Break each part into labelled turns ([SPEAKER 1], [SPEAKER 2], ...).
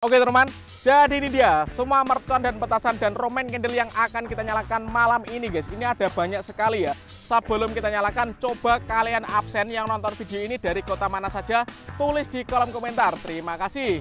[SPEAKER 1] Oke teman, jadi ini dia semua mercon dan petasan dan Roman candle yang akan kita nyalakan malam ini guys. Ini ada banyak sekali ya. Sebelum kita nyalakan, coba kalian absen yang nonton video ini dari kota mana saja, tulis di kolom komentar. Terima kasih.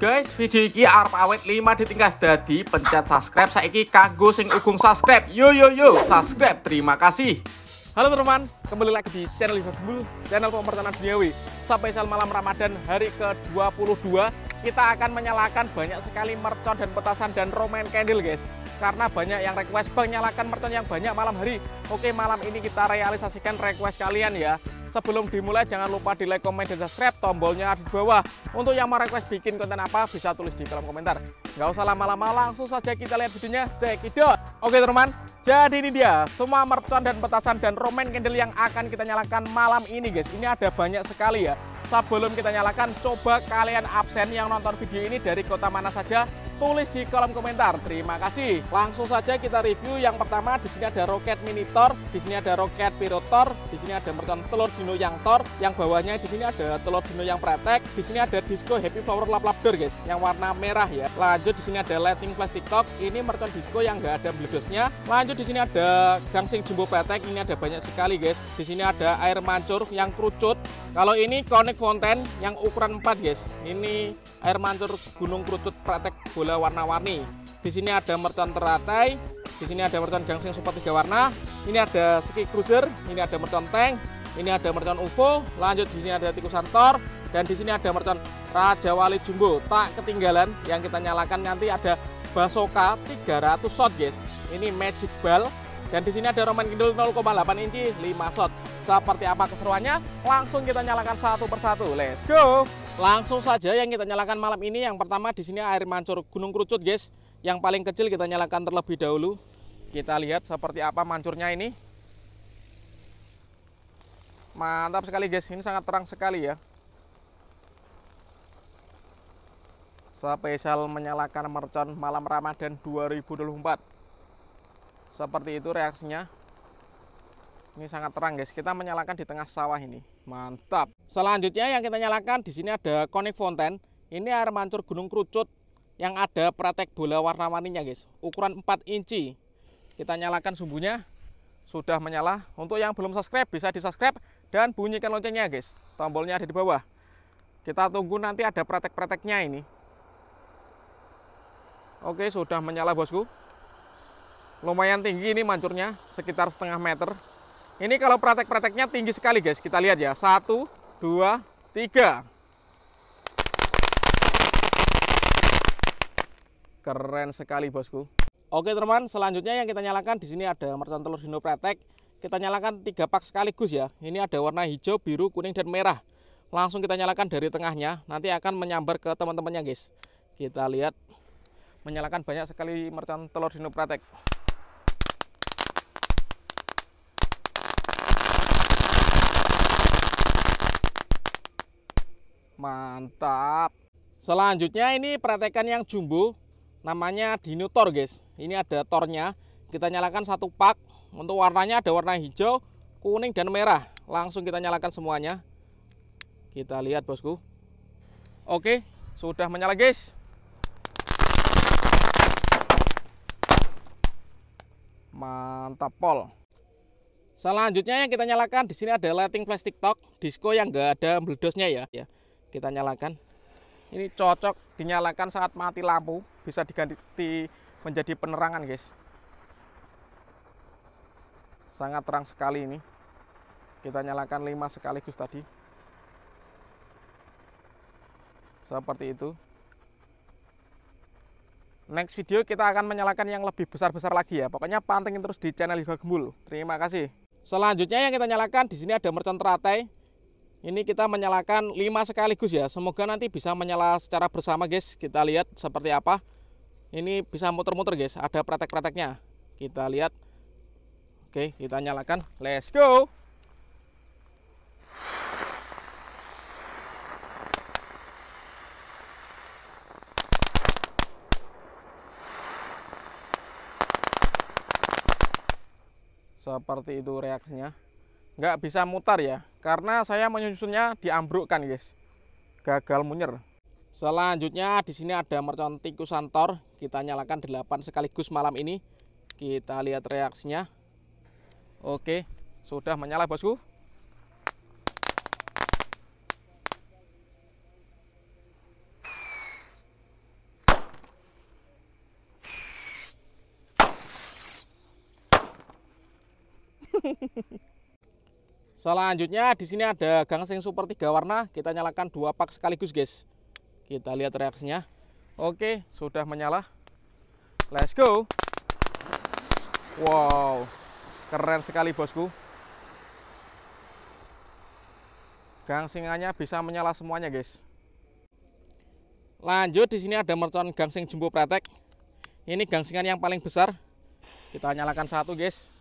[SPEAKER 1] Guys, video ini arep awet 5 ditingkas dadi pencet subscribe saiki kanggo sing ugung subscribe. Yo subscribe. Terima kasih. Halo teman, kembali lagi di channel Ibadul, channel pemertanan duniawi. Spesial malam Ramadan hari ke-22, kita akan menyalakan banyak sekali mercon dan petasan dan Roman candle guys. Karena banyak yang request bang nyalakan mercon yang banyak malam hari. Oke, malam ini kita realisasikan request kalian ya. Sebelum dimulai jangan lupa di like, komen, dan subscribe, tombolnya di bawah. Untuk yang mau request bikin konten apa bisa tulis di kolom komentar. Nggak usah lama-lama, langsung saja kita lihat videonya, cekidot. Oke teman, jadi ini dia semua mercon dan petasan dan Roman candle yang akan kita nyalakan malam ini guys. Ini ada banyak sekali ya. Sebelum kita nyalakan, coba kalian absen yang nonton video ini dari kota mana saja, tulis di kolom komentar. Terima kasih. Langsung saja kita review. Yang pertama, di sini ada roket mini Thor, di sini ada roket Pyro Thor, di sini ada mercon telur dino yang Thor, yang bawahnya di sini ada telur dino yang pretek, di sini ada disco happy flower lap-lap door guys, yang warna merah ya. Lanjut di sini ada lighting flash TikTok, ini mercon disco yang nggak ada bledosnya. Lanjut di sini ada gangsing jumbo pretek, ini ada banyak sekali guys. Di sini ada air mancur yang kerucut. Kalau ini connect fountain yang ukuran 4 guys. Ini air mancur gunung kerucut pretek bola warna-warni. Di sini ada mercon teratai, di sini ada mercon gangsing super 3 warna. Ini ada ski cruiser, ini ada mercon tank, ini ada mercon UFO. Lanjut di sini ada tikusan Thor, dan di sini ada mercon Raja Wali Jumbo. Tak ketinggalan yang kita nyalakan nanti ada Basoka 300 shot guys. Ini magic ball. Dan di sini ada Roman candle 0,8 inci 5 shot. Seperti apa keseruannya? Langsung kita nyalakan satu persatu. Let's go. Langsung saja yang kita nyalakan malam ini. Yang pertama di sini air mancur gunung kerucut guys. Yang paling kecil kita nyalakan terlebih dahulu. Kita lihat seperti apa mancurnya ini. Mantap sekali guys. Ini sangat terang sekali ya. Spesial menyalakan mercon malam Ramadan 2024. Seperti itu reaksinya. Ini sangat terang guys. Kita menyalakan di tengah sawah ini. Mantap. Selanjutnya yang kita nyalakan di sini ada connect fountain. Ini air mancur gunung kerucut yang ada pretek bola warna-warninya guys. Ukuran 4 inci. Kita nyalakan sumbunya. Sudah menyala. Untuk yang belum subscribe bisa di-subscribe dan bunyikan loncengnya guys. Tombolnya ada di bawah. Kita tunggu nanti ada pretek-preteknya ini. Oke, sudah menyala bosku. Lumayan tinggi ini mancurnya, sekitar setengah meter. Ini kalau pretek-preteknya tinggi sekali guys. Kita lihat ya, 1, 2, 3. Keren sekali bosku. Oke teman, selanjutnya yang kita nyalakan di sini ada mercon telur dino pretek. Kita nyalakan 3 pak sekaligus ya. Ini ada warna hijau, biru, kuning, dan merah. Langsung kita nyalakan dari tengahnya, nanti akan menyambar ke teman-temannya guys. Kita lihat, menyalakan banyak sekali mercon telur dino pretek. Mantap. Selanjutnya ini pretekan yang jumbo, namanya Dino Thor guys. Ini ada tornya. Kita nyalakan 1 pak. Untuk warnanya ada warna hijau, kuning, dan merah. Langsung kita nyalakan semuanya. Kita lihat bosku. Oke, sudah menyala guys. Mantap pol. Selanjutnya yang kita nyalakan di sini ada lighting flash TikTok, disco yang enggak ada bledosnya ya. Kita nyalakan. Ini cocok dinyalakan saat mati lampu, bisa diganti menjadi penerangan guys. Sangat terang sekali ini. Kita nyalakan 5 sekaligus tadi. Seperti itu. Next video kita akan menyalakan yang lebih besar-besar lagi ya. Pokoknya pantengin terus di channel Yoga Gembul. Terima kasih. Selanjutnya yang kita nyalakan di sini ada mercon teratai. Ini kita menyalakan 5 sekaligus ya. Semoga nanti bisa menyala secara bersama guys. Kita lihat seperti apa. Ini bisa muter-muter guys. Ada pretek-preteknya. Kita lihat. Oke, kita nyalakan. Let's go. Seperti itu reaksinya. Nggak bisa mutar ya, karena saya menyusunnya diambrukkan guys. Gagal munyer. Selanjutnya di sini ada mercon tikus santor. Kita nyalakan 8 sekaligus malam ini. Kita lihat reaksinya. Oke, sudah menyala bosku. Selanjutnya di sini ada gangsing super 3 warna. Kita nyalakan 2 pak sekaligus, guys. Kita lihat reaksinya. Oke, sudah menyala. Let's go. Wow, keren sekali bosku. Gangsingannya bisa menyala semuanya, guys. Lanjut di sini ada mercon gangsing jumbo pretek. Ini gangsingan yang paling besar. Kita nyalakan 1, guys.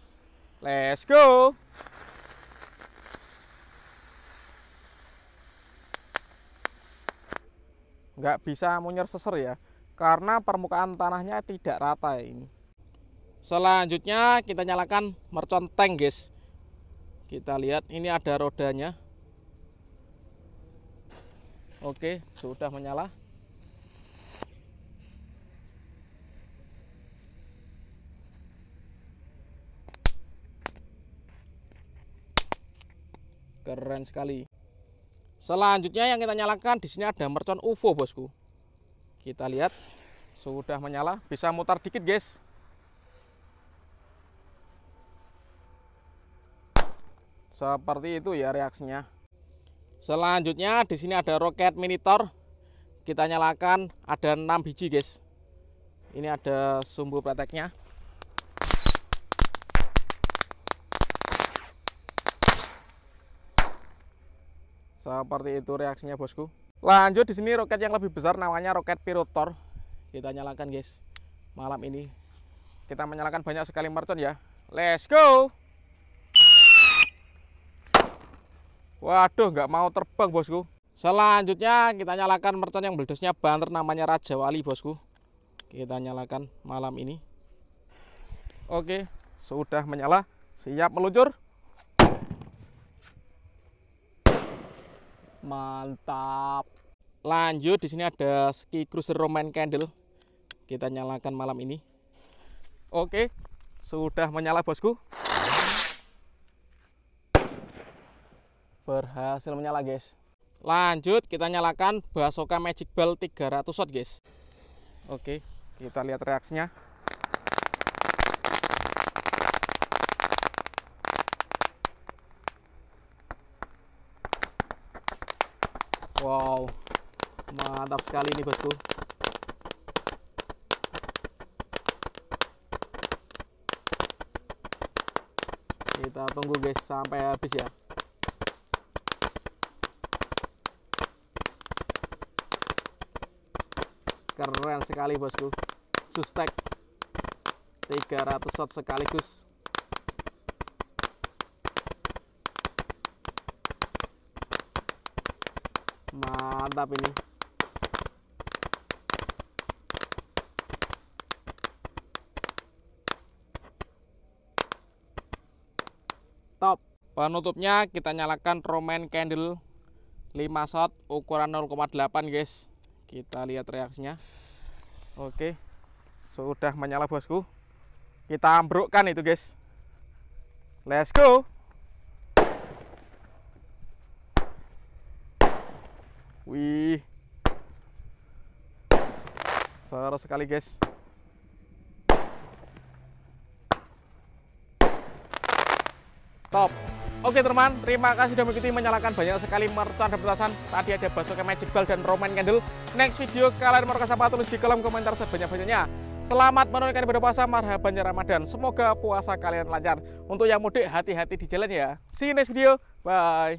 [SPEAKER 1] Let's go. Nggak bisa munyer seser ya, karena permukaan tanahnya tidak rata ini. Selanjutnya kita nyalakan mercon tank, guys. Kita lihat ini ada rodanya. Oke, sudah menyala. Keren sekali. Selanjutnya yang kita nyalakan di sini ada mercon UFO, bosku. Kita lihat sudah menyala, bisa mutar dikit, guys. Seperti itu ya reaksinya. Selanjutnya di sini ada roket minitor. Kita nyalakan ada 6 biji, guys. Ini ada sumbu preteknya. Seperti itu reaksinya, bosku. Lanjut di sini roket yang lebih besar, namanya roket pirotor. Kita nyalakan, guys. Malam ini kita menyalakan banyak sekali mercon ya. Let's go. Waduh, nggak mau terbang, bosku. Selanjutnya kita nyalakan mercon yang meledosnya banter, namanya Raja Wali, bosku. Kita nyalakan malam ini. Oke, sudah menyala, siap meluncur. Mantap. Lanjut di sini ada ski cruiser Roman Candle. Kita nyalakan malam ini. Oke, sudah menyala, bosku. Berhasil menyala, guys. Lanjut kita nyalakan Basoka Magic Ball 300 watt, guys. Oke, kita lihat reaksinya. Wow, mantap sekali ini, bosku. Kita tunggu, guys, sampai habis ya. Keren sekali, bosku. Sustek 300 watt sekaligus. Mantap ini. Top. Penutupnya kita nyalakan Roman Candle 5 shot ukuran 0,8, guys. Kita lihat reaksinya. Oke, sudah menyala, bosku. Kita ambrukkan itu, guys. Let's go. Wih, seru sekali, guys. Top. Oke teman, terima kasih sudah mengikuti menyalakan banyak sekali mercon dan petasan. Tadi ada Basoka Magic Ball dan Roman Candle. Next video kalian mau request apa, tulis di kolom komentar sebanyak-banyaknya. Selamat menunaikan ibadah puasa, marhaban ya Ramadan. Semoga puasa kalian lancar. Untuk yang mudik, hati-hati di jalan ya. See you next video. Bye.